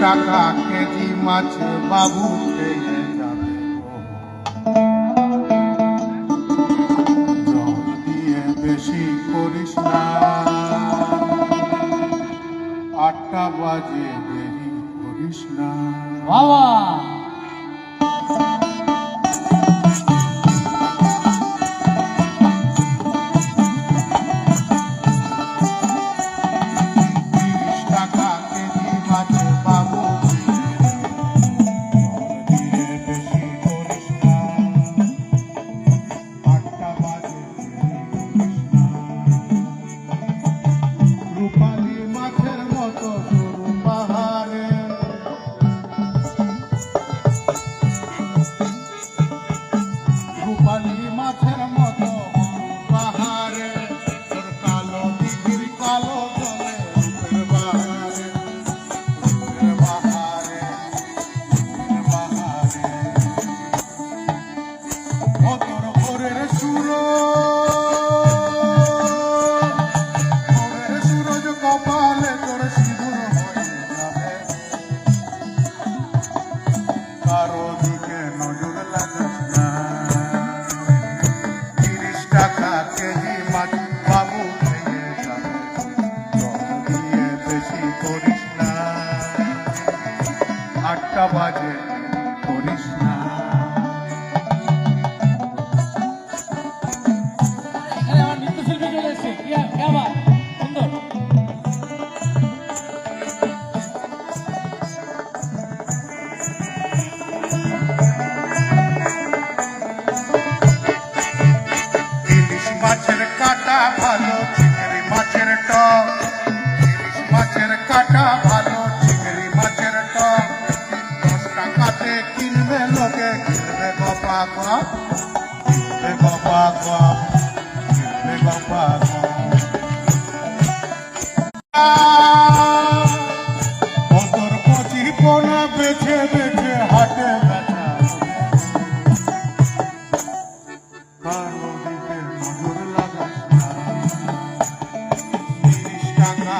টাকা কেজি মাছ বাবু খেয়ে যাবে জল দিয়ে বেশি করিস না 8টা বাজে দেরি করিস না বাবা কারো দিকে নজর লাগাস না 30 টাকা কেজি মাছ বাবু খেয়ে যাবে জল দিয়ে বেশি করিস না 8টা বাজে করিস না এখানে আমার নৃত্যশিল্পী চলে এসেছে সুন্দর মাছের কাটা ভালো চিংড়ি মাছের টক ইলিশ মাছের কাটা ভালো চিংড়ি মাছের টক 10 টাকাতে কিনবে লোকে কিনবে বাবা গো কিনবে বাবা গো কিনবে বাবা গো ওদের কচি পোনা বেছে বেছে হাটে বেচা কারো দিকে নজর লাগাস না 30 টাকা